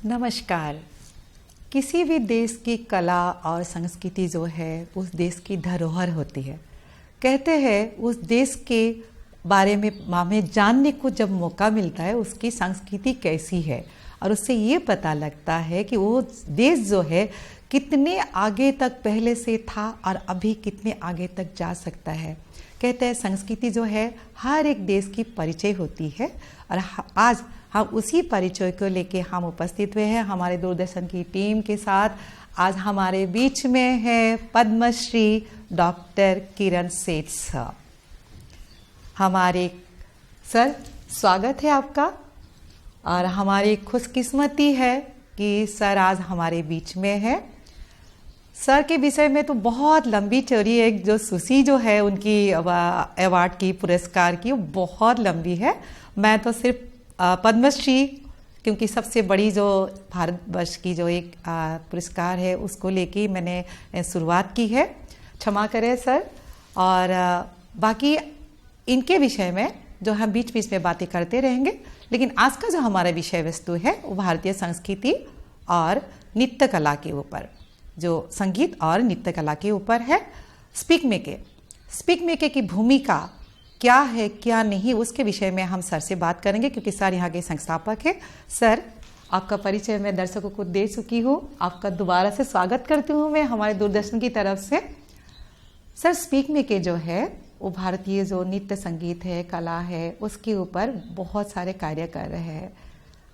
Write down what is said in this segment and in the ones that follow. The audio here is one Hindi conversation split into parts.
नमस्कार। किसी भी देश की कला और संस्कृति जो है उस देश की धरोहर होती है। कहते हैं उस देश के बारे में हमें जानने को जब मौका मिलता है उसकी संस्कृति कैसी है और उससे ये पता लगता है कि वो देश जो है कितने आगे तक पहले से था और अभी कितने आगे तक जा सकता है। कहते हैं संस्कृति जो है हर एक देश की परिचय होती है और आज हम उसी परिचय को लेके हम उपस्थित हुए हैं हमारे दूरदर्शन की टीम के साथ। आज हमारे बीच में है पद्मश्री डॉक्टर किरण सेठ सर। हमारे सर स्वागत है आपका और हमारी खुशकिस्मती है कि सर आज हमारे बीच में है। सर के विषय में तो बहुत लंबी चौड़ी एक जो सूची जो है उनकी अवार्ड की पुरस्कार की वो बहुत लंबी है। मैं तो सिर्फ पद्मश्री क्योंकि सबसे बड़ी जो भारतवर्ष की जो एक पुरस्कार है उसको लेके मैंने शुरुआत की है। क्षमा करें सर। और बाकी इनके विषय में जो हम बीच बीच में बातें करते रहेंगे, लेकिन आज का जो हमारा विषय वस्तु है वो भारतीय संस्कृति और नृत्य कला के ऊपर, जो संगीत और नृत्य कला के ऊपर है। स्पीक मेके की भूमिका क्या है क्या नहीं उसके विषय में हम सर से बात करेंगे क्योंकि सर यहाँ के संस्थापक हैं। सर आपका परिचय मैं दर्शकों को दे चुकी हूँ, आपका दोबारा से स्वागत करती हूँ मैं हमारे दूरदर्शन की तरफ से। सर स्पीक मेके जो है वो भारतीय जो नृत्य संगीत है कला है उसके ऊपर बहुत सारे कार्य कर रहे हैं।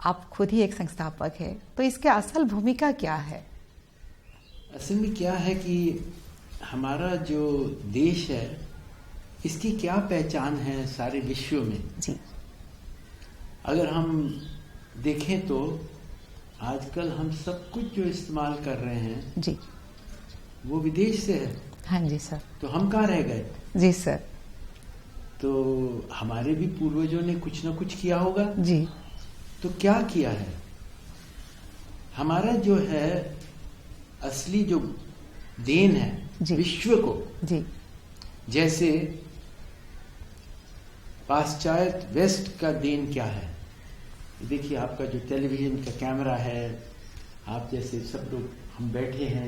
आप खुद ही एक संस्थापक है, तो इसके असल भूमिका क्या है? असल में क्या है कि हमारा जो देश है इसकी क्या पहचान है सारे विश्व में जी। अगर हम देखें तो आजकल हम सब कुछ जो इस्तेमाल कर रहे हैं जी वो विदेश से है। हाँ जी सर। तो हम कहाँ रह गए? जी सर। तो हमारे भी पूर्वजों ने कुछ ना कुछ किया होगा जी। तो क्या किया है? हमारा जो है असली जो देन है जी। विश्व को जी। जैसे पाश्चात्य वेस्ट का देन क्या है? देखिए आपका जो टेलीविजन का कैमरा है, आप जैसे सब लोग हम बैठे हैं,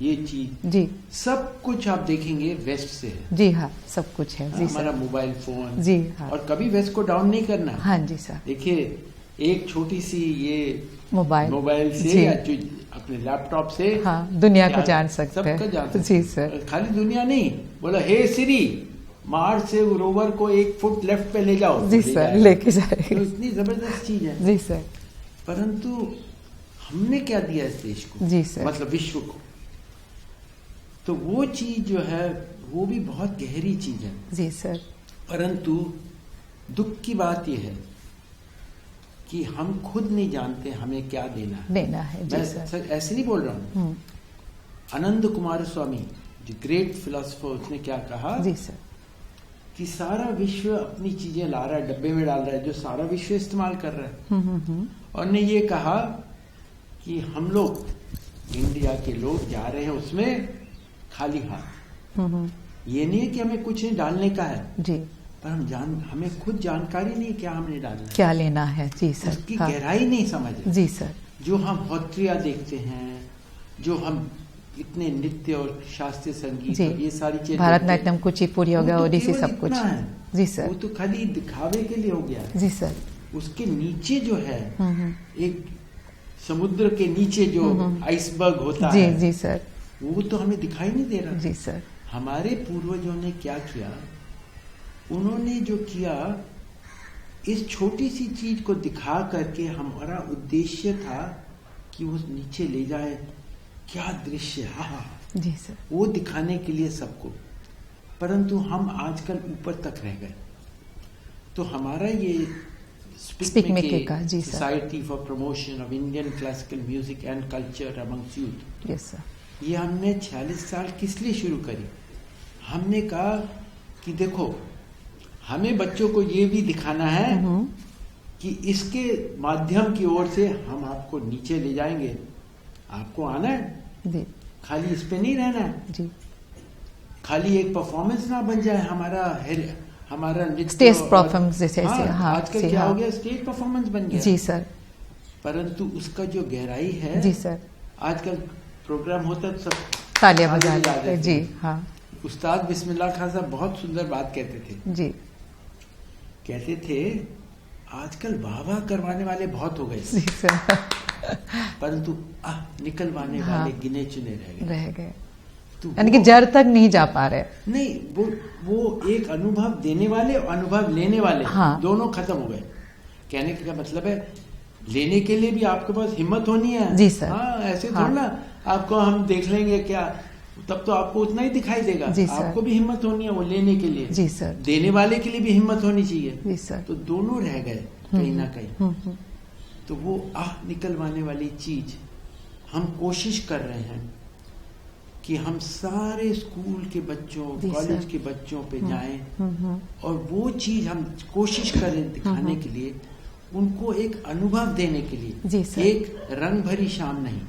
ये चीज जी सब कुछ आप देखेंगे वेस्ट से है। जी हाँ सब कुछ है जी हमारा सर। मोबाइल फोन जी हाँ। और कभी वेस्ट को डाउन नहीं करना। हाँ जी सर। देखिए एक छोटी सी ये मोबाइल से या जो अपने लैपटॉप से हाँ दुनिया को जान सकते हैं। सबको जान सकते जी सर। खाली दुनिया नहीं, बोला हे सिरी मार्स से रोवर को 1 फुट लेफ्ट पे ले जाओ। जी सर लेके जाएगा। तो इतनी जबरदस्त चीज है। जी सर। परंतु हमने क्या दिया इस देश को? जी सर। मतलब विश्व को। तो वो चीज जो है वो भी बहुत गहरी चीज है। जी सर। परंतु दुख की बात यह है कि हम खुद नहीं जानते हमें क्या देना है। जी सर। ऐसे नहीं बोल रहा हूं। आनंद कुमार स्वामी जो ग्रेट फिलोसोफर, उसने क्या कहा? जी सर। कि सारा विश्व अपनी चीजें ला रहा है, डब्बे में डाल रहा है जो सारा विश्व इस्तेमाल कर रहा है। और ने ये कहा कि हम लोग इंडिया के लोग जा रहे हैं उसमें खाली हाथ। ये नहीं है कि हमें कुछ नहीं डालने का है जी, पर हमें खुद जानकारी नहीं क्या हमने डालना है, क्या लेना है। जी सर। उसकी गहराई नहीं समझ रहे। जी सर। जो हम हॉत्रिया देखते हैं, जो हम इतने नृत्य और शास्त्रीय संगीत और ये सारी चीजें, भारतनाट्यम कुचिपुड़ी हो गया, ओडिसी सब कुछ। जी सर। वो तो खाली दिखावे के लिए हो गया। जी सर। उसके नीचे जो है एक समुद्र के नीचे जो आइसबर्ग होता है, जी सर, वो तो हमें दिखाई नहीं दे रहा। जी सर। हमारे पूर्वजों ने क्या किया? उन्होंने जो किया इस छोटी सी चीज को दिखा करके, हमारा उद्देश्य था कि वो नीचे ले जाए क्या दृश्य, हाँ जी सर, वो दिखाने के लिए सबको। परंतु हम आजकल ऊपर तक रह गए। तो हमारा ये स्पीक मेके का, जी sir, society for promotion of Indian classical music and culture amongst youth, yes sir, ये हमने 46 साल किस लिए शुरू करी? हमने कहा कि देखो हमें बच्चों को ये भी दिखाना है कि इसके माध्यम की ओर से हम आपको नीचे ले जाएंगे। आपको आना है जी, खाली इस पे नहीं रहना है जी, खाली एक परफॉर्मेंस ना बन जाए हमारा स्टेज परफॉर्मेंस जैसे। आजकल क्या हो गया, स्टेज परफॉर्मेंस बन गया। जी सर। परंतु उसका जो गहराई है, जी सर, आजकल प्रोग्राम होता है तो सब तालियां बजा रहे जी। हाँ, उस्ताद बिस्मिल्लाह खान साहब बहुत सुंदर बात कहते थे जी। कहते थे आजकल वाह करवाने वाले बहुत हो गए जी सर, परंतु निकलवाने हाँ, वाले गिने चुने रह गए। तो यानी कि जड़ तक नहीं जा पा रहे। नहीं, वो एक अनुभव देने वाले और अनुभव लेने वाले, हाँ, दोनों खत्म हो गए। कहने का मतलब है लेने के लिए भी आपके पास हिम्मत होनी है। जी सर। हाँ, ऐसे हाँ, थोड़ा ना आपको हम देख लेंगे क्या, तब तो आपको उतना ही दिखाई देगा। जी सर। आपको भी हिम्मत होनी है वो लेने के लिए। जी सर। देने वाले के लिए भी हिम्मत होनी चाहिए। जी सर। तो दोनों रह गए कहीं ना कहीं। तो वो निकलवाने वाली चीज हम कोशिश कर रहे हैं कि हम सारे स्कूल के बच्चों, कॉलेज के बच्चों पे जाएं और वो चीज हम कोशिश करें दिखाने के लिए, उनको एक अनुभव देने के लिए। जी सर। एक रंग भरी शाम नहीं,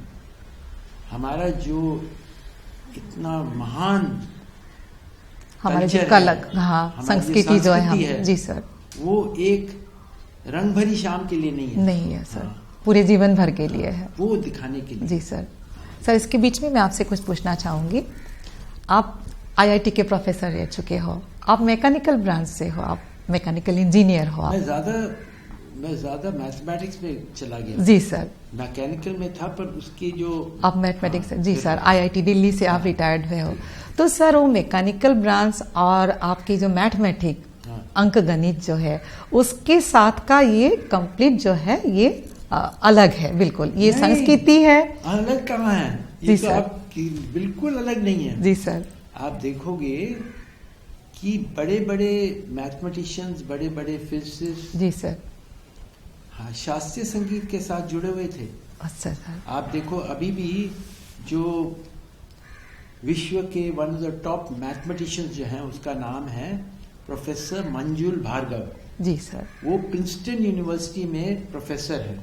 हमारा जो इतना महान हमारे जो कला, हाँ, संस्कृति जो है हम, जी सर, वो एक रंग भरी शाम के लिए नहीं है सर। पूरे जीवन भर के लिए है, वो दिखाने के लिए। जी सर। सर, इसके बीच में मैं आपसे कुछ पूछना चाहूंगी। आप आईआईटी के प्रोफेसर रह चुके हो, आप मैकेनिकल ब्रांच से हो, आप मैकेनिकल इंजीनियर हो। मैं ज्यादा मैथमेटिक्स में चला गया। जी सर। मैकेनिकल में था पर उसकी जो आप मैथमेटिक्स, जी सर, आईआईटी दिल्ली से आप रिटायर्ड हुए हो। तो सर वो मैकेनिकल ब्रांच और आपकी जो मैथमेटिक, अंक गणित जो है, उसके साथ का ये कंप्लीट जो है ये अलग है बिल्कुल। ये संस्कृति है। अलग कहाँ है? जी तो सर, बिल्कुल अलग नहीं है। जी सर। आप देखोगे कि बड़े बड़े मैथमेटिशियंस, बड़े बड़े फिजिसिस्ट, जी सर, हाँ, शास्त्रीय संगीत के साथ जुड़े हुए थे। अच्छा सर। आप देखो अभी भी जो विश्व के one of the top mathematicians जो हैं, उसका नाम है प्रोफेसर मंजुल भार्गव। जी सर। वो प्रिंसटन यूनिवर्सिटी में प्रोफेसर है।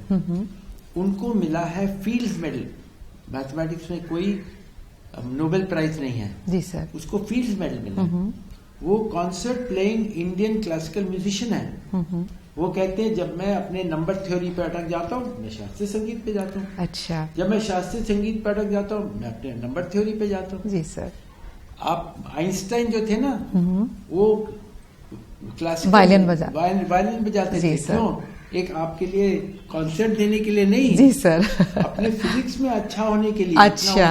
उनको मिला है फील्ड्स मेडल। मैथमेटिक्स में कोई नोबेल प्राइज नहीं है। जी सर। उसको फील्ड्स मेडल मिला। वो concert playing Indian classical musician है। वो कहते हैं जब मैं अपने नंबर थ्योरी पे अटक जाता हूँ, मैं शास्त्रीय संगीत पे जाता हूँ। अच्छा। जब मैं शास्त्रीय संगीत पे अटक जाता हूँ, मैं अपने नंबर थ्योरी पे जाता हूँ। जी सर। आप आइंस्टाइन जो थे ना, वो क्लासिकल वायलिन बजाते थे। क्यों? एक आपके लिए कॉन्सर्ट देने के लिए नहीं। जी सर। अपने फिजिक्स में अच्छा होने के लिए। अच्छा।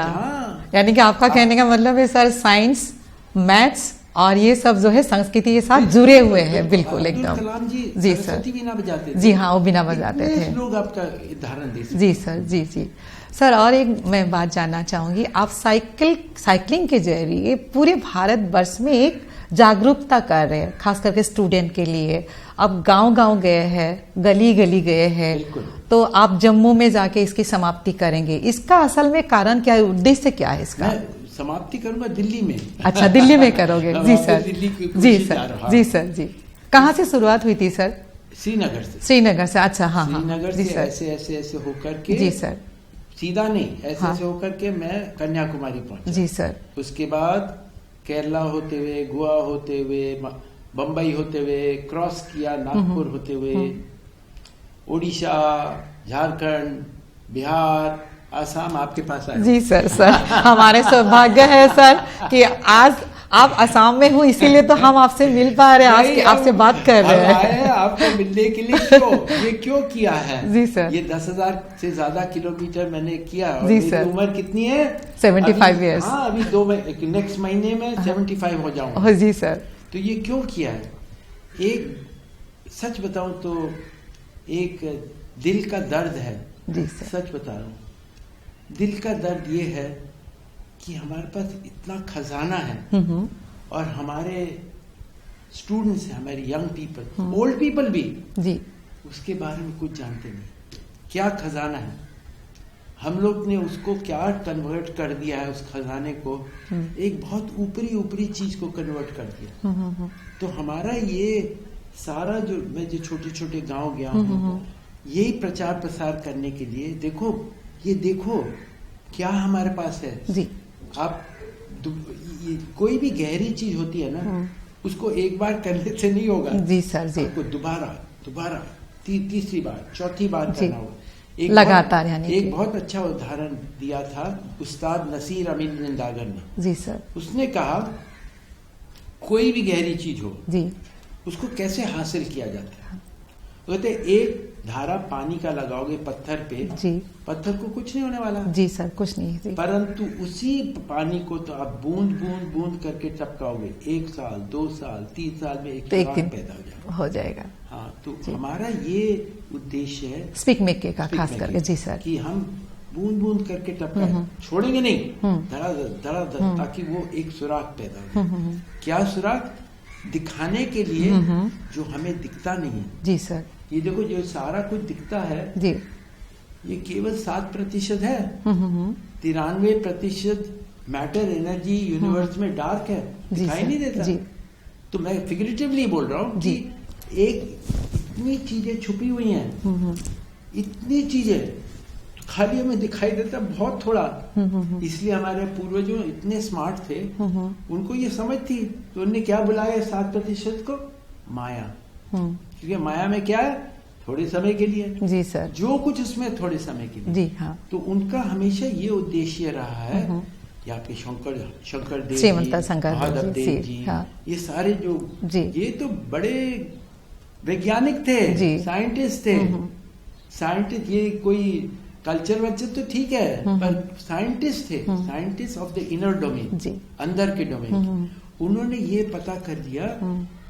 यानी कि आपका कहने का मतलब है सर, साइंस, मैथ्स और ये सब जो है संस्कृति के साथ जुड़े हुए हैं बिल्कुल एकदम। कलाम जी, जी सर, बिना बजाते थे। जी हाँ, वो बिना बजाते थे। लोग आपका उदाहरण दे सकते। जी सर, जी जी सर। और एक मैं बात जानना चाहूंगी, आप साइकिलिंग के जरिए पूरे भारत वर्ष में एक जागरूकता कर रहे हैं, खास करके स्टूडेंट के लिए। अब गांव-गांव गए हैं, गली गली गए हैं, तो आप जम्मू में जाके इसकी समाप्ति करेंगे। इसका असल में कारण क्या है, उद्देश्य क्या है इसका? समाप्ति करूंगा दिल्ली में। अच्छा, दिल्ली में करोगे? जी सर। जी सर, जी सर, जी। कहाँ से शुरुआत हुई थी सर? श्रीनगर से। श्रीनगर से, अच्छा, हाँ हाँ। श्रीनगर से ऐसे ऐसे ऐसे होकर के, जी सर, सीधा नहीं, ऐसे ऐसे होकर के मैं कन्याकुमारी पहुंचा। जी सर। उसके बाद केरला होते हुए, गोवा होते हुए, बम्बई होते हुए, क्रॉस किया नागपुर होते हुए, उड़ीसा, झारखंड, बिहार, आसाम आपके पास आए। जी सर। सर, हमारे सौभाग्य है सर कि आज आप असम में हो, इसीलिए तो हम आपसे मिल पा रहे हैं, आपसे बात कर रहे हैं। आपको मिलने के लिए क्यों किया है? जी सर। ये 10,000 से ज्यादा किलोमीटर मैंने किया। जी सर। उम्र कितनी है? 75 ईयर्स। हाँ, अभी नेक्स्ट महीने में 75 हो जाऊंगा। जी सर। तो ये क्यों किया है? एक सच बताऊं तो एक दिल का दर्द है। जी सर। सच बता रहा हूँ, दिल का दर्द ये है कि हमारे पास इतना खजाना है और हमारे स्टूडेंट्स हैं, हमारे यंग पीपल, ओल्ड पीपल भी, जी, उसके बारे में कुछ जानते नहीं। क्या खजाना है, हम लोग ने उसको क्या कन्वर्ट कर दिया है, उस खजाने को एक बहुत ऊपरी चीज को कन्वर्ट कर दिया। तो हमारा ये सारा जो मैं जो छोटे छोटे गांव गया हूँ, यही प्रचार प्रसार करने के लिए, देखो क्या हमारे पास है। जी। आप कोई भी गहरी चीज होती है ना, उसको एक बार करने से नहीं होगा। जी सर, जी। आपको दोबारा तीसरी बार, चौथी बार करना होगा। लगातार यानी एक बहुत अच्छा उदाहरण दिया था उस्ताद नसीर अमीन जिंदागर ने। जी सर। उसने कहा कोई भी गहरी चीज हो जी, उसको कैसे हासिल किया जाता है। कहते एक धारा पानी का लगाओगे पत्थर पे, जी, पत्थर को कुछ नहीं होने वाला। जी सर, कुछ नहीं जी। परंतु उसी पानी को तो आप बूंद बूंद बूंद करके टपकाओगे, 1 साल 2 साल 3 साल में एक दिन पैदा हो जाएगा। हाँ, तो हमारा ये उद्देश्य है स्पीक मेके का खास करके। जी सर, कि हम बूंद बूंद करके टपकाए, छोड़ेंगे नहीं, धड़ाधड़, ताकि वो एक सुराख पैदा हो। क्या सुराख? दिखाने के लिए जो हमें दिखता नहीं है। जी सर। ये देखो जो सारा कुछ दिखता है जी, ये केवल 7% है। 93% मैटर एनर्जी यूनिवर्स में डार्क है, दिखाई नहीं देता। जी, तो मैं फिगरेटिवली बोल रहा हूँ कि एक इतनी चीजें छुपी हुई हैं, इतनी चीजें खाली हमें दिखाई देता बहुत थोड़ा। इसलिए हमारे पूर्वजों इतने स्मार्ट थे, उनको ये समझ थी, तो उन्होंने क्या बुलाया 7% को? माया। क्योंकि माया में क्या है? थोड़े समय के लिए। जी सर। जो कुछ उसमें थोड़े समय के लिए। जी हाँ। तो उनका हमेशा ये उद्देश्य रहा है, या आपके शंकर देव जी, महादेव देव जी, ये सारे जो ये तो बड़े वैज्ञानिक थे, साइंटिस्ट थे। साइंटिस्ट, ये कोई कल्चर वल्चर तो ठीक है, पर साइंटिस्ट थे, scientist of the inner domain, अंदर के डोमेन। उन्होंने ये पता कर लिया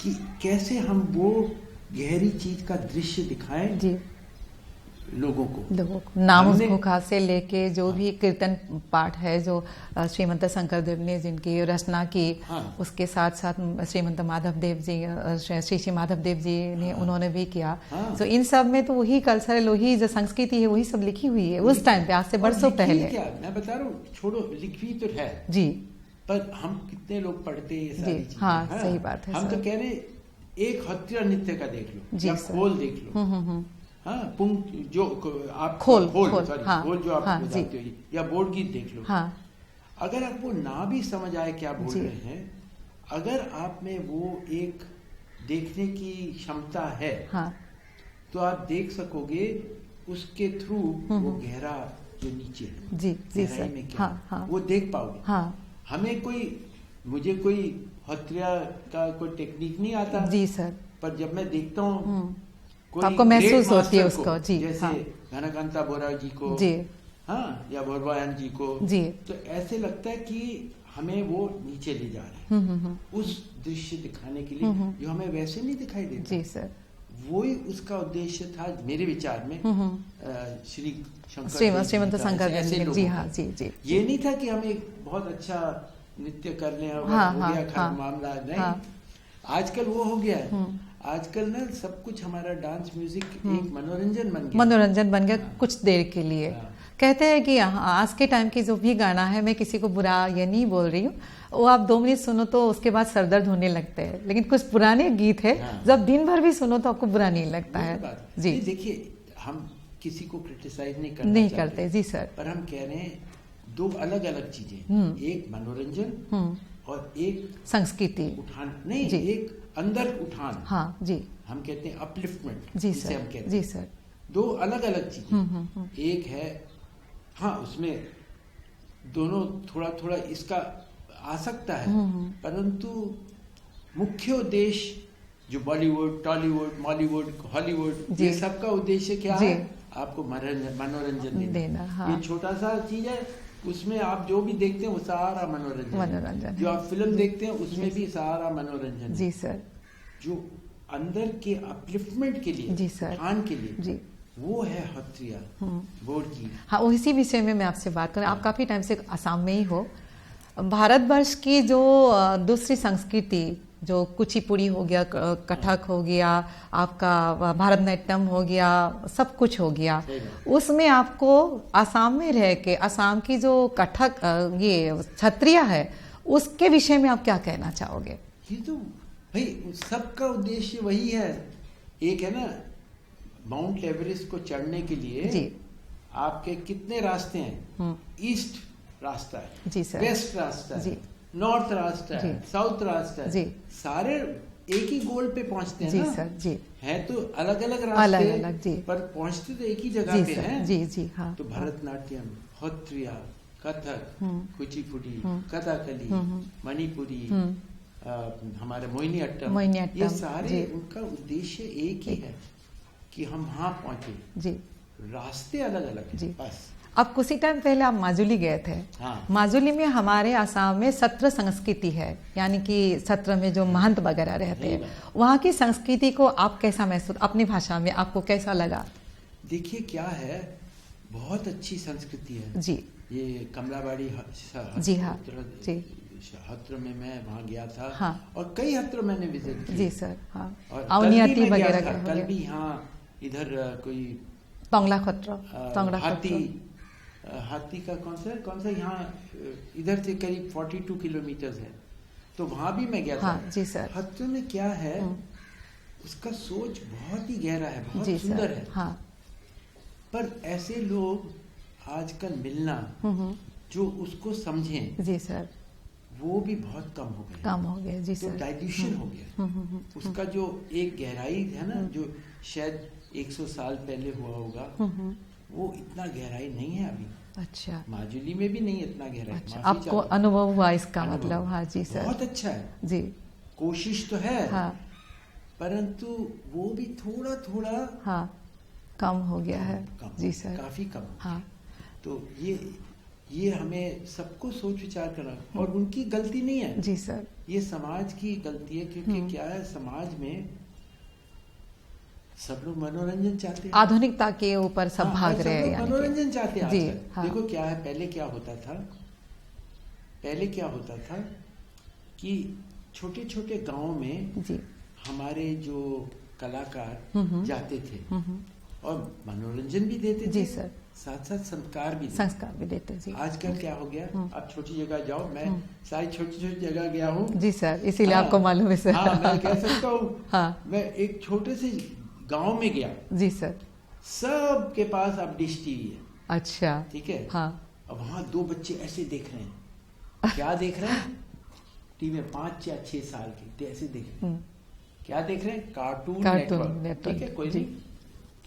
कि कैसे हम वो गहरी चीज का दृश्य दिखाएं जी लोगों को। नाम मुखा से लेके जो भी कीर्तन पाठ है जो श्रीमंत शंकरदेव ने जिनकी रचना की, उसके साथ साथ श्रीमंत माधव देव जी, श्री माधव देव जी ने उन्होंने भी किया। तो इन सब में तो वही कल्चरल, वही जो संस्कृति है, वही सब लिखी हुई है उस टाइम पे, आज से बरसों पहले। क्या मैं बता रहा हूँ, छोड़ो लिखी तो है जी, पर हम कितने लोग पढ़ते हैं सारी चीजें। हाँ, सही बात है। हम तो कह रहे एक हत्या नृत्य का देख लो, या खोल देख लो। हाँ, पुंग जो आप खोल जो आप बजाते हो, या बोर्ड गीत देख लो। हाँ, अगर आपको ना भी समझ आए क्या बोल रहे हैं, अगर आप में वो एक देखने की क्षमता है, हाँ, तो आप देख सकोगे उसके थ्रू वो गहरा जो नीचे है, जी सर, में क्या हाँ, वो देख पाओगे। हाँ, मुझे कोई हत्या का कोई टेक्निक नहीं आता जी सर, पर जब मैं देखता हूँ आपको महसूस होती है उसको जी, जैसे घनकांता बोरा जी को जी, हाँ, या भोरवायन जी को जी, तो ऐसे लगता है कि हमें वो नीचे ले जा रहे हैं उस दृश्य दिखाने के लिए, जो हमें वैसे नहीं दिखाई देता जी सर। वही उसका उद्देश्य था मेरे विचार में, श्रीमंत शंकर जी, हाँ जी जी। ये नहीं था कि हम एक बहुत अच्छा नृत्य कर लें और हो गया मामला, नहीं। आजकल वो हो गया है, आजकल ना सब कुछ हमारा डांस म्यूजिक एक मनोरंजन बन गया कुछ देर के लिए। कहते हैं कि आज के टाइम की जो भी गाना है, मैं किसी को बुरा ये नहीं बोल रही हूँ, वो आप 2 मिनट सुनो तो उसके बाद सरदर्द होने लगते हैं, लेकिन कुछ पुराने गीत है जब दिन भर भी सुनो तो आपको बुरा नहीं लगता है जी। देखिए, हम किसी को क्रिटिसाइज नहीं करते जी सर, पर हम कह रहे हैं 2 अलग अलग चीजें, एक मनोरंजन और एक संस्कृति उठान, नहीं जी, एक अंदर उठान। हाँ जी, हम कहते हैं अपलिफ्टमेंट जी सर, हम कहते हैं जी सर। 2 अलग अलग चीजें, एक है हाँ, उसमें दोनों थोड़ा थोड़ा इसका आ सकता है, परंतु मुख्य उद्देश्य जो बॉलीवुड, टॉलीवुड, मॉलीवुड, हॉलीवुड, ये सबका उद्देश्य क्या है? आपको मनोरंजन देना। हाँ। ये छोटा सा चीज है, उसमें आप जो भी देखते हैं वो सारा मनोरंजन। जो आप फिल्म देखते हैं उसमें भी सारा मनोरंजन जी सर। जो अंदर के अपलिफ्टमेंट के लिए जी सर, ध्यान के लिए जी, वो है हत्या बोर्ड की। हाँ, इसी विषय में मैं आपसे बात करूँ। आप काफी टाइम से आसाम में ही हो। भारतवर्ष की जो दूसरी संस्कृति, जो कुचिपुड़ी हो गया, कथक हो गया, आपका भारतनाट्यम हो गया, सब कुछ हो गया, उसमें आपको आसाम में रह के असम की जो कथक ये क्षत्रिय है, उसके विषय में आप क्या कहना चाहोगे? ये तो भाई सबका उद्देश्य वही है। एक है ना, माउंट एवरेस्ट को चढ़ने के लिए जी, आपके कितने रास्ते हैं? ईस्ट रास्ता है जी सर, वेस्ट रास्ता है, नॉर्थ रास्ता है, साउथ रास्ता है, सारे एक ही गोल पे पहुंचते हैं जी ना। सर जी। है तो अलग अलग रास्ते, अलग अलग जी, पर पहुंचते तो एक ही जगह पे हैं। जी जी हाँ। तो भरतनाट्यम, हथ्रिया, कथक, कुचिपुड़ी, कथकली, मणिपुरी, हमारे मोहिनीअट्टम, ये सारे उनका उद्देश्य एक ही है कि हम वहां पहुंचे जी, रास्ते अलग अलग जी। बस। अब कुछ ही टाइम पहले आप माजुली गए थे। हाँ। माजुली में हमारे आसाम में सत्र संस्कृति है, यानी कि सत्र में जो महंत वगैरह रहते हैं, वहाँ की संस्कृति को आप कैसा महसूस, अपनी भाषा में आपको कैसा लगा? देखिए क्या है, बहुत अच्छी संस्कृति है जी। ये कमलाबाड़ी जी हाँ जी, हत्र में मैं वहाँ गया था। हाँ। और कई हत्र मैंने विजिट किए। जी सर हाँ। और अवनियति कल भी मैं गया वगैरह था, गए कल होंगे। भी यहाँ इधर कोई तोंगला खत्र, तोंगला हाथी का कौन सा यहाँ इधर से करीब 42 किलोमीटर है, तो वहां भी मैं गया था। हाँ जी सर। हत्र में क्या है, उसका सोच बहुत ही गहरा है, बहुत जी सुंदर सर है। हाँ। पर ऐसे लोग आजकल मिलना जो उसको समझें, जी सर, वो भी बहुत कम हो गए, कम हो गया। जी तो सर। डाइल्यूशन हो गया। उसका जो एक गहराई है ना, जो शायद 100 साल पहले हुआ होगा, वो इतना गहराई नहीं है अभी। अच्छा, माजुली में भी नहीं इतना गहराई। अच्छा, आपको अनुभव हुआ इसका मतलब? हाँ जी सर, बहुत अच्छा है जी। कोशिश तो है, हाँ, परंतु वो भी थोड़ा थोड़ा हाँ कम हो गया है। जी सर, काफी कम। हाँ। तो ये हमें सबको सोच विचार करना, और उनकी गलती नहीं है। जी सर, ये समाज की गलती है, क्योंकि क्या है, समाज में सब लोग मनोरंजन चाहते हैं, आधुनिकता के ऊपर सब भाग रहे हैं, मनोरंजन चाहते हैं जी आजकल। हाँ। देखो क्या है, पहले क्या होता था कि छोटे छोटे गांव में जी हमारे जो कलाकार जाते थे और मनोरंजन भी देते थे, जी सर, साथ साथ संस्कार भी देते जी। आजकल क्या हो गया, आप छोटी जगह जाओ, मैं सारी छोटी छोटी जगह गया हूँ। जी सर, इसीलिए आपको मालूम है सर। हाँ, मैं कह सकता हूँ। हाँ। मैं एक छोटे से गांव में गया। जी सर। सबके पास अब डिश टीवी है। अच्छा, ठीक है। हाँ। अब वहां 2 बच्चे ऐसे देख रहे हैं। क्या देख रहे हैं? टीवी में 5 या 6 साल के ऐसे देख रहे हैं। क्या देख रहे हैं? Cartoon network. ठीक है, कोई नहीं।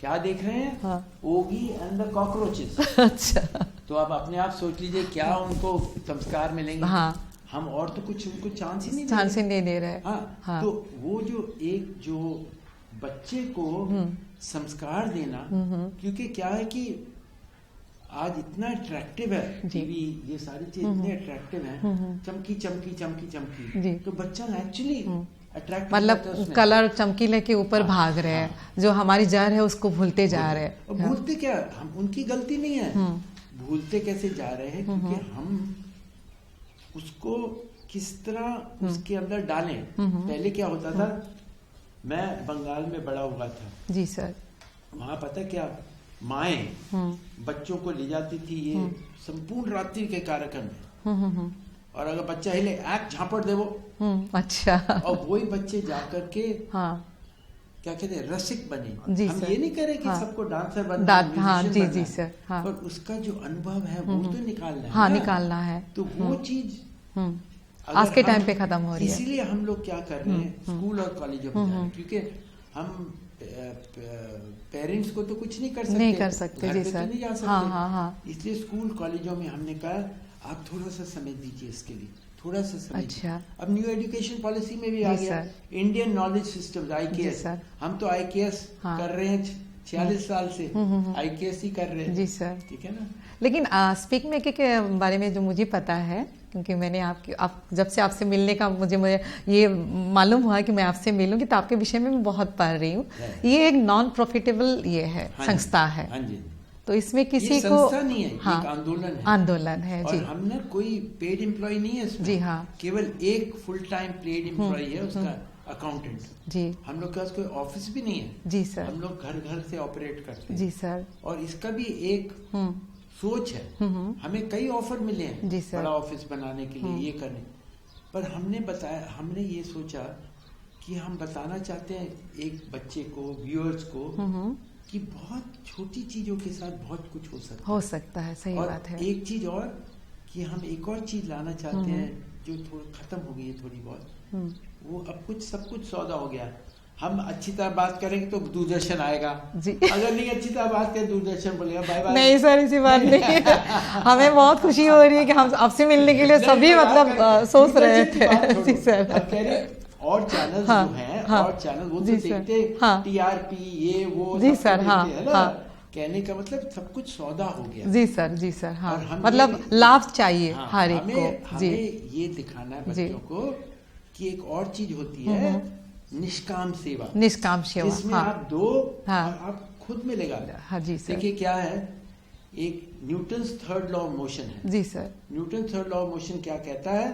क्या देख रहे हैं? हाँ। ओगी एंड द कॉकरोचेस। अच्छा, तो आप अपने आप सोच लीजिए क्या उनको संस्कार मिलेंगे। हाँ। हम और तो कुछ उनको चांस ही नहीं दे रहे। हाँ। हाँ। तो वो जो बच्चे को संस्कार देना, क्योंकि क्या है कि आज इतना अट्रैक्टिव है टीवी, ये सारी चीज इतने अट्रैक्टिव है, चमकी चमकी चमकी चमकी, तो बच्चा नेचुरली अट्रैक्ट, मतलब कलर चमकीले के ऊपर भाग रहे हैं। जो हमारी जड़ है उसको भूलते जा रहे हैं। और भूलते क्या, हम उनकी गलती नहीं है, भूलते कैसे जा रहे हैं, क्योंकि हम उसको किस तरह उसके अंदर डालें। पहले क्या होता था, मैं बंगाल में बड़ा हुआ था। जी सर। वहां पता क्या, माएं बच्चों को ले जाती थी ये संपूर्ण रात्रि के कार्यक्रम में, और अगर बच्चा हिले एक झापड़ दे वो। अच्छा। और वही बच्चे जाकर के हाँ, क्या कहते हैं, रसिक बने। हम सर। ये नहीं करें कि हाँ। सबको डांसर बनना है, हाँ जी बनना जी है, सर। हाँ। पर उसका जो अनुभव है वो तो निकालना है। हाँ, निकालना है। तो वो चीज आज के टाइम पे खत्म हो रही है। इसीलिए हम लोग क्या कर रहे हैं, स्कूल और कॉलेजों में जा रहे हैं, क्योंकि हम पेरेंट्स को तो कुछ नहीं कर सकते, जी पे सर। तो नहीं जा सकते। हाँ। इसलिए स्कूल कॉलेजों में हमने कहा आप थोड़ा सा समय दीजिए इसके लिए, थोड़ा सा समय। अच्छा। अब न्यू एजुकेशन पॉलिसी में भी आ गया इंडियन नॉलेज सिस्टम, IKS। हम तो IKS कर रहे हैं 46 साल से, IKS ही कर रहे हैं। जी सर। ठीक है ना। लेकिन स्पीक मेकिंग के बारे में जो मुझे पता है, क्योंकि मैंने जब से आपसे मिलने का मुझे ये मालूम हुआ कि मैं आपसे मिलूंगी, तो आपके विषय में मैं बहुत पढ़ रही हूँ। ये एक नॉन प्रॉफिटेबल ये है, संस्था है। हाँ जी। तो इसमें किसी ये को संस्था नहीं है, हाँ, एक आंदोलन है। आंदोलन है जी। और हमने कोई पेड एम्प्लॉय नहीं है इसमें। जी हाँ। केवल एक फुल टाइम पेड एम्प्लॉय है, उसका अकाउंटेंट जी। हम लोग के पास कोई ऑफिस भी नहीं है। जी सर। हम लोग घर घर से ऑपरेट करते हैं। जी सर। और इसका भी एक सोच है। हमें कई ऑफर मिले हैं जी सर, बड़ा ऑफिस बनाने के लिए, ये करने, पर हमने ये सोचा कि हम बताना चाहते हैं एक बच्चे को, व्यूअर्स को, कि बहुत छोटी चीजों के साथ बहुत कुछ हो सकता है। सही बात है। एक चीज और, कि हम एक और चीज लाना चाहते हैं जो थोड़ी खत्म हो गई है थोड़ी बहुत, वो अब कुछ सब कुछ सौदा हो गया। हम अच्छी तरह बात करेंगे तो दूरदर्शन आएगा जी। अगर नहीं अच्छी तरह बात करें दूरदर्शन बोलेगा बाय बाय। नहीं सर, ऐसी बात नहीं है। हमें बहुत खुशी हो रही है कि हम आपसे मिलने के लिए सभी मतलब सोच रहे थे। जी सर। कह रहे और चैनल जो हैं, और चैनल वो तो देखते टीआरपी ये वो। जी सर। हाँ हाँ, कहने का मतलब सब कुछ सौदा हो गया। जी सर। जी सर। हाँ, मतलब लाभ चाहिए हर एक को। जी, हमें ये दिखाना है बच्चों को कि एक और चीज होती है निष्काम सेवा। निष्काम सेवा, जिसमें हाँ, आप दो हाँ, और आप खुद मिलेगा। हाँ जी सर। देखिए क्या है, एक Newton's third law of motion है। जी sir. Newton third law of motion क्या कहता है,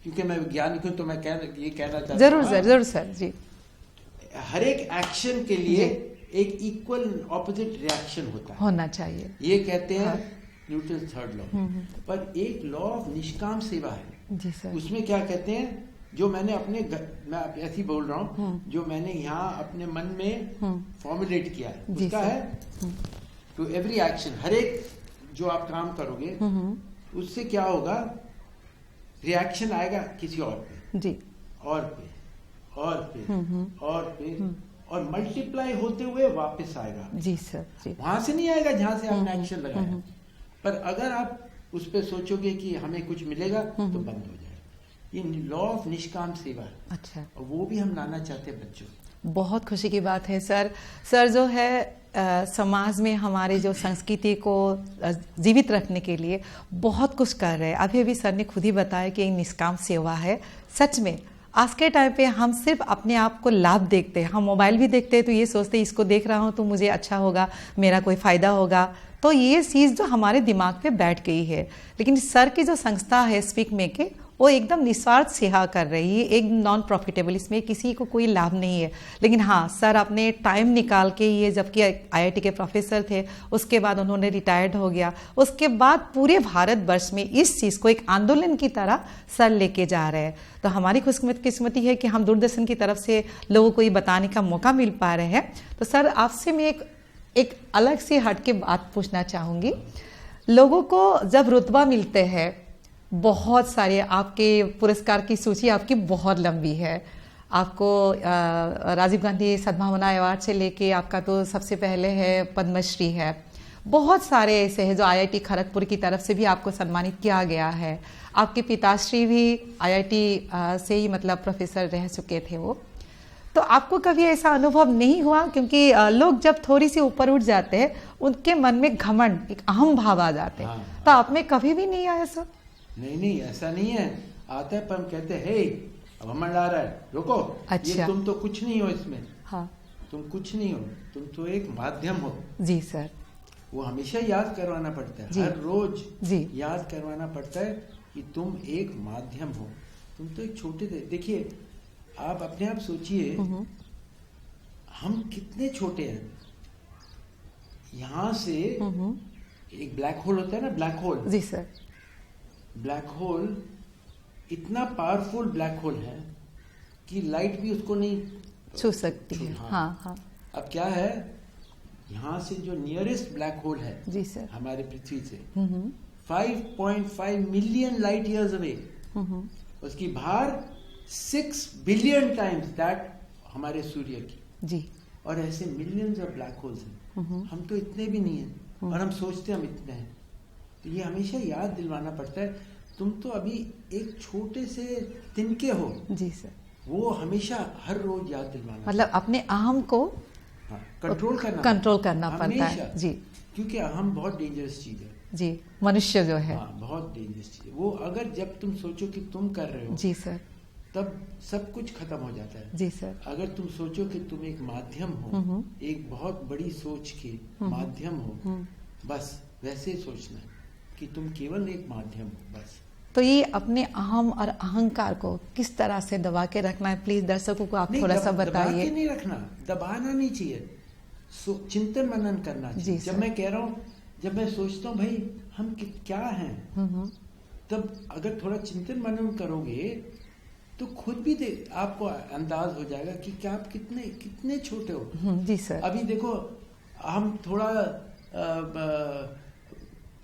क्योंकि मैं वैज्ञानिक हूं तो मैं ये कहना चाहता हूं। जरूर सर, जरूर सर। जी, हर एक एक्शन के लिए एक इक्वल ऑपोजिट रिएक्शन होता है, होना चाहिए, ये कहते हैं न्यूटन थर्ड लॉ। पर एक लॉ ऑफ निष्काम सेवा है। जी सर। उसमें क्या कहते हैं, जो मैंने अपने मैं ऐसे ही बोल रहा हूँ, जो मैंने यहाँ अपने मन में फॉर्मुलेट किया है, उसका है टू एवरी एक्शन, हर एक जो आप काम करोगे उससे क्या होगा, रिएक्शन आएगा किसी और पे, जी, और पे और पे और पे, और मल्टीप्लाई होते हुए वापस आएगा। जी सर। जी, वहां से नहीं आएगा जहां से आपने एक्शन लगाया। पर अगर आप उस पर सोचोगे कि हमें कुछ मिलेगा तो बंद हो जाएगा। ये लॉ ऑफ निष्काम सेवा है। अच्छा, और वो भी हम लाना चाहते हैं बच्चों। बहुत खुशी की बात है सर। सर जो है समाज में हमारे जो संस्कृति को जीवित रखने के लिए बहुत कुछ कर रहे हैं। अभी अभी सर ने खुद ही बताया कि ये निष्काम सेवा है। सच में आज के टाइम पे हम सिर्फ अपने आप को लाभ देखते हैं। हम मोबाइल भी देखते हैं तो ये सोचते हैं इसको देख रहा हूँ तो मुझे अच्छा होगा, मेरा कोई फ़ायदा होगा, तो ये चीज़ जो हमारे दिमाग पे बैठ गई है। लेकिन सर की जो संस्था है स्पीक मेके, वो एकदम निस्वार्थ सेवा कर रही है, एक नॉन प्रॉफिटेबल, इसमें किसी को कोई लाभ नहीं है। लेकिन हाँ, सर अपने टाइम निकाल के, ये जबकि आईआईटी के प्रोफेसर थे, उसके बाद उन्होंने रिटायर्ड हो गया, उसके बाद पूरे भारतवर्ष में इस चीज़ को एक आंदोलन की तरह सर लेके जा रहे हैं। तो हमारी खुशकिस्मती है कि हम दूरदर्शन की तरफ से लोगों को ये बताने का मौका मिल पा रहे हैं। तो सर आपसे मैं एक अलग से हट के बात पूछना चाहूँगी। लोगों को जब रुतबा मिलते हैं, बहुत सारे आपके पुरस्कार की सूची आपकी बहुत लंबी है। आपको राजीव गांधी सद्भावना अवार्ड से लेके आपका तो सबसे पहले है पद्मश्री है, बहुत सारे ऐसे हैं जो आईआईटी खड़गपुर की तरफ से भी आपको सम्मानित किया गया है। आपके पिताश्री भी आईआईटी से ही मतलब प्रोफेसर रह चुके थे वो। तो आपको कभी ऐसा अनुभव नहीं हुआ, क्योंकि लोग जब थोड़ी सी ऊपर उठ जाते हैं उनके मन में घमंड, एक अहम भाव आ जाते हैं, तो आप में कभी भी नहीं आया सर? नहीं, ऐसा नहीं है, आता है, पर हम कहते हैं हे अब घमंड आ रहा है, रुको। अच्छा, ये तुम तो कुछ नहीं हो इसमें। हाँ, तुम कुछ नहीं हो, तुम तो एक माध्यम हो। जी सर। वो हमेशा याद करवाना पड़ता है, हर रोज जी याद करवाना पड़ता है कि तुम एक माध्यम हो, तुम तो एक छोटे थे। देखिए आप अपने आप सोचिए, हम कितने छोटे हैं। यहां से एक ब्लैक होल होता है ना, ब्लैक होल। जी सर। ब्लैक होल इतना पावरफुल ब्लैक होल है कि लाइट भी उसको नहीं छू सकती है। हाँ, हाँ। अब क्या है, यहाँ से जो नियरेस्ट ब्लैक होल है जी सर, हमारे पृथ्वी से 5.5 मिलियन लाइट ईयर्स अवे, उसकी भार 6 बिलियन टाइम्स दैट हमारे सूर्य की। जी। और ऐसे मिलियंस ऑफ ब्लैक होल्स हैं। हम तो इतने भी नहीं हैं, और हम सोचते हम इतने हैं। तो ये हमेशा याद दिलवाना पड़ता है, तुम तो अभी एक छोटे से तिनके हो। जी सर। वो हमेशा हर रोज याद दिलवाना, मतलब अपने अहम को कंट्रोल करना पड़ता है। जी, क्योंकि अहम बहुत डेंजरस चीज है। जी, मनुष्य जो है बहुत डेंजरस चीज है वो। अगर जब तुम सोचो कि तुम कर रहे हो, जी सर, तब सब कुछ खत्म हो जाता है। जी सर। अगर तुम सोचो कि तुम एक माध्यम हो, एक बहुत बड़ी सोच के माध्यम हो, बस वैसे सोचना कि तुम केवल एक माध्यम हो, बस। तो ये अपने अहम और अहंकार को किस तरह से दबा के रखना है, प्लीज दर्शकों को आप थोड़ा सा बताइए। दबा के नहीं रखना, दबाना नहीं चाहिए, चिंतन मनन करना चाहिए। जब मैं कह रहा हूँ, जब मैं सोचता हूँ भाई हम क्या हैं, तब अगर थोड़ा चिंतन मनन करोगे तो खुद भी आपको अंदाज हो जाएगा कि क्या आप कितने छोटे हो। जी सर। अभी देखो हम थोड़ा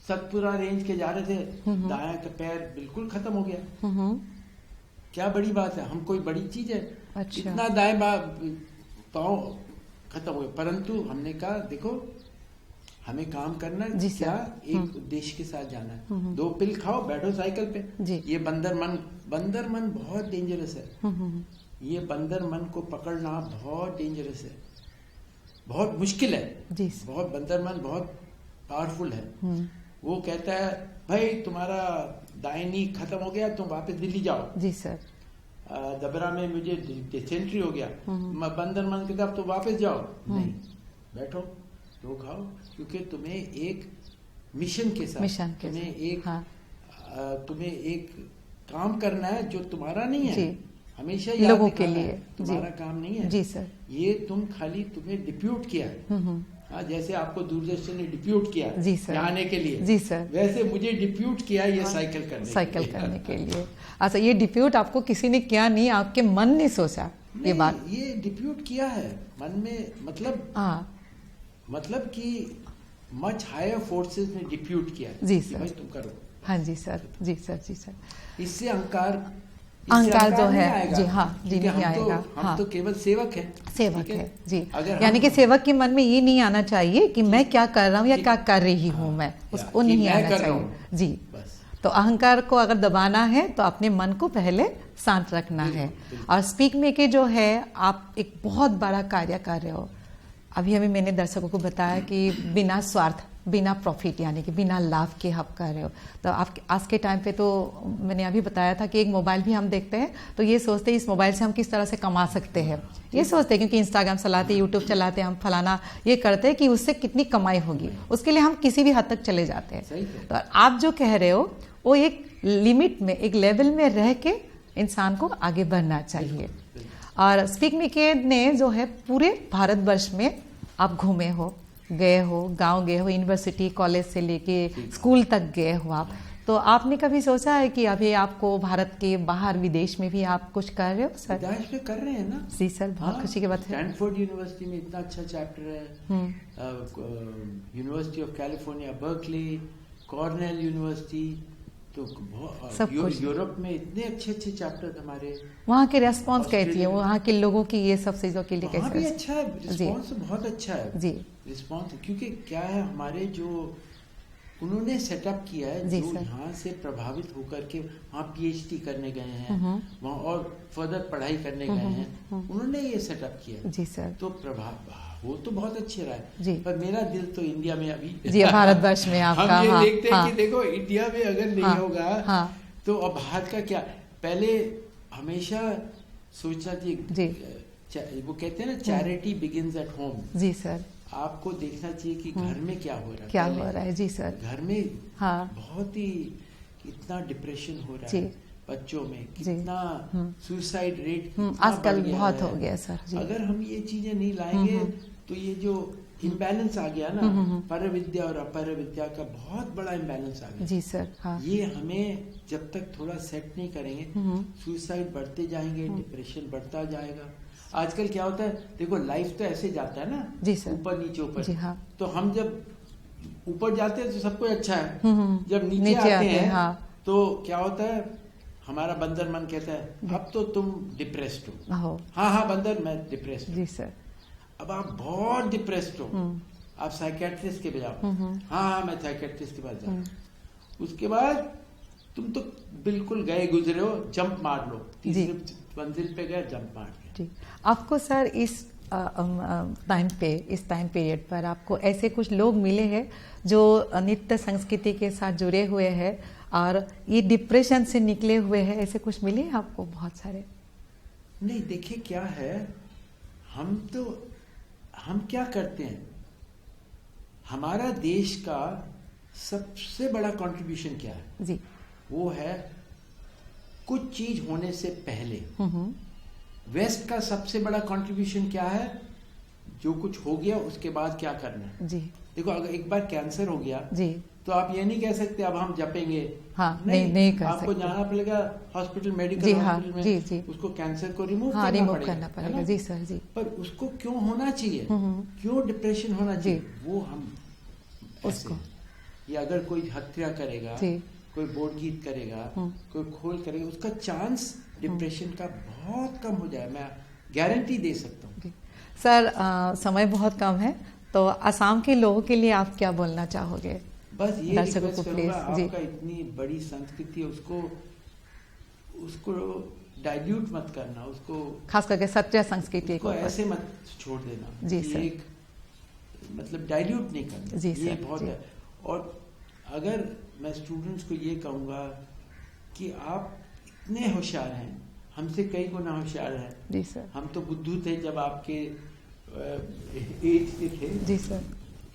सतपुरा रेंज के जा रहे थे, दायां का पैर बिल्कुल खत्म हो गया, क्या बड़ी बात है, हम कोई बड़ी चीज है? अच्छा। इतना दाएं पाँव खत्म हुए, परंतु हमने कहा देखो हमें काम करना है, जी क्या एक उद्देश्य के साथ जाना है। 2 पिल खाओ, बैठो साइकिल पे। जी। ये बंदर मन बहुत डेंजरस है। ये बंदर मन को पकड़ना बहुत डेंजरस है, बहुत मुश्किल है जी। बहुत बंदर मन बहुत पावरफुल है। वो कहता है भाई तुम्हारा दाहिनी खत्म हो गया, तुम वापस दिल्ली जाओ। जी सर। दबरा में मुझे डिसेंट्री हो गया, बंदर मन कहता अब तो वापस जाओ। नहीं, बैठो, दो खाओ, क्योंकि तुम्हें एक मिशन के साथ तुम्हें एक काम करना है जो तुम्हारा नहीं है। हमेशा याद लोगों के लिए तुम्हारा काम नहीं है। जी सर। ये तुम्हें डिप्यूट किया है। जैसे आपको दूरदर्शन ने डिप्यूट किया जी सर आने के लिए, जी सर, वैसे मुझे डिप्यूट किया ये साइकिल करने के लिए। अच्छा, ये डिप्यूट आपको किसी ने किया नहीं, आपके मन ने सोचा ये बात? ये डिप्यूट किया है मन में, मतलब कि मच हायर फोर्सेस ने डिप्यूट किया है। जी सर। भाई तुम करो। हाँ जी सर, जी सर, जी सर। इससे अहंकार जो है जी, हाँ जी, नहीं आएगा। हम तो केवल सेवक हैं। सेवक है जी। यानी कि सेवक के मन में ये नहीं आना चाहिए कि मैं क्या कर रहा हूँ या क्या कर रही हूँ मैं, उसको नहीं आना चाहिए जी। तो अहंकार को अगर दबाना है तो अपने मन को पहले शांत रखना है। और स्पीक मेके जो है, आप एक बहुत बड़ा कार्य कर रहे हो। अभी मैंने दर्शकों को बताया कि बिना स्वार्थ, बिना प्रॉफिट, यानी कि बिना लाभ के आप कर रहे हो। तो आप आज के टाइम पे तो मैंने अभी बताया था कि एक मोबाइल भी हम देखते हैं तो ये सोचते हैं इस मोबाइल से हम किस तरह से कमा सकते हैं, ये सोचते हैं, क्योंकि इंस्टाग्राम चलाते, यूट्यूब चलाते, हम फलाना ये करते हैं कि उससे कितनी कमाई होगी, उसके लिए हम किसी भी हद तक चले जाते हैं। तो आप जो कह रहे हो वो एक लिमिट में, एक लेवल में रह के इंसान को आगे बढ़ना चाहिए। और स्पीक मेके ने जो है पूरे भारतवर्ष में आप घूमे हो, गए हो, गांव गए हो, यूनिवर्सिटी कॉलेज से लेके स्कूल तक गए हो आप, तो आपने कभी सोचा है कि अभी आपको भारत के बाहर विदेश में भी आप कुछ कर रहे हो सर? विदेश में कर रहे हैं ना जी सर, बहुत खुशी की बात है। स्टैनफोर्ड यूनिवर्सिटी में इतना अच्छा चैप्टर है, university of California Berkeley, Cornell university, तो यूरोप में इतने अच्छे अच्छे चैप्टर हमारे। वहाँ के रेस्पॉन्स कैसी है, वहाँ के लोगों की ये सब चीजों के लिए कैसे? अच्छा है, रिस्पॉन्स बहुत अच्छा है जी। रिस्पॉन्स, क्योंकि क्या है, हमारे जो उन्होंने सेटअप किया है, जो यहाँ से प्रभावित होकर के वहाँ PhD करने गए हैं, वहाँ और फर्दर पढ़ाई करने गए हैं, उन्होंने ये सेटअप किया जी सर। तो प्रभाव वो तो बहुत अच्छे रहा है जी। पर मेरा दिल तो इंडिया में अभी जी, भारतवर्ष में आपका। हम ये देखते हैं कि देखो इंडिया में अगर नहीं होगा तो अब भारत का क्या। पहले हमेशा सोचना चाहिए, वो कहते हैं ना, चैरिटी बिगिंस एट होम। जी सर। आपको देखना चाहिए कि घर में क्या हो रहा है, क्या हो रहा है। जी सर। घर में बहुत ही इतना डिप्रेशन हो रहा है बच्चों में, कितना सुसाइड रेट आजकल बहुत हो गया सर जी। अगर हम ये चीजें नहीं लाएंगे तो ये जो इम्बैलेंस आ गया ना, पर विद्या और अपर विद्या का बहुत बड़ा इम्बैलेंस आ गया। जी सर। ये हमें जब तक थोड़ा सेट नहीं करेंगे, सुसाइड बढ़ते जाएंगे, डिप्रेशन बढ़ता जाएगा। आजकल क्या होता है, देखो लाइफ तो ऐसे जाता है ना जी सर, ऊपर नीचे ऊपर जी हाँ। तो हम जब ऊपर जाते हैं तो सब कुछ अच्छा है, जब नीचे आते हैं तो क्या होता है, हमारा बंदर मन कहता है अब तो तुम डिप्रेस्ड हो। हाँ बंदर, मैं डिप्रेस्ड जी सर। अब आप बहुत डिप्रेस्ड हो, आप साइकेट्रिस्ट के पास जाओ। हाँ मैं साइकेट्रिस्ट के पास जाओ। उसके बाद तुम तो बिल्कुल गए गुजरे हो, जंप मार लो, तीसरी मंजिल पे गए, जंप मार गए। आपको सर इस टाइम पे, इस टाइम पीरियड पर आपको ऐसे कुछ लोग मिले हैं जो नृत्य संस्कृति के साथ जुड़े हुए हैं और ये डिप्रेशन से निकले हुए हैं, ऐसे कुछ मिले हैं आपको? बहुत सारे नहीं, देखिए क्या है, हम क्या करते हैं, हमारा देश का सबसे बड़ा कंट्रीब्यूशन क्या है जी, वो है कुछ चीज होने से पहले। वेस्ट का सबसे बड़ा कंट्रीब्यूशन क्या है, जो कुछ हो गया उसके बाद क्या करना है जी। देखो अगर एक बार कैंसर हो गया जी, तो आप ये नहीं कह सकते अब हम जपेंगे। हाँ, नहीं कर आपको सकते। जाना पड़ेगा हॉस्पिटल, मेडिकल हॉस्पिटल में जी, जी। उसको कैंसर को रिमूव करना पड़ेगा जी सर जी। पर उसको क्यों होना चाहिए, क्यों डिप्रेशन होना चाहिए, वो हम उसको, ये अगर कोई हत्या करेगा, कोई बोर्ड गीत करेगा, कोई खोल करेगा, उसका चांस डिप्रेशन का बहुत कम हो जाए, मैं गारंटी दे सकता हूँ। सर समय बहुत कम है, तो असम के लोगों के लिए आप क्या बोलना चाहोगे? बस ये रिक्वेस्ट करूंगा, जी, आपका इतनी बड़ी संस्कृति है, उसको डाइल्यूट मत करना, उसको खास करके सत्य संस्कृति को ऐसे मत छोड़ देना। जी सर, एक मतलब डाइल्यूट नहीं करना। जी ये सर, बहुत जी। है। और अगर मैं स्टूडेंट्स को ये कहूँगा कि आप इतने होशियार हैं, हमसे कई गुना होशियार हैं। जी सर। हम तो बुद्धू थे जब आपके एज के थे। जी सर।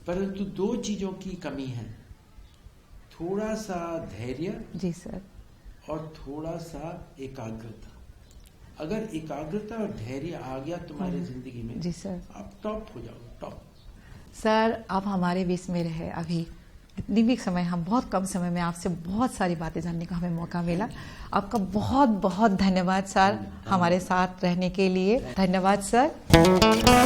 परंतु 2 चीज़ों की कमी है, थोड़ा सा धैर्य, जी सर, और थोड़ा सा एकाग्रता। अगर एकाग्रता और धैर्य आ गया तुम्हारी जिंदगी में, जी सर, आप टॉप हो जाओगे, टॉप। सर आप हमारे बीच में रहे अभी इतनी भी समय, हम बहुत कम समय में आपसे बहुत सारी बातें जानने का हमें मौका मिला। आपका बहुत बहुत धन्यवाद सर, हमारे साथ रहने के लिए। धन्यवाद सर।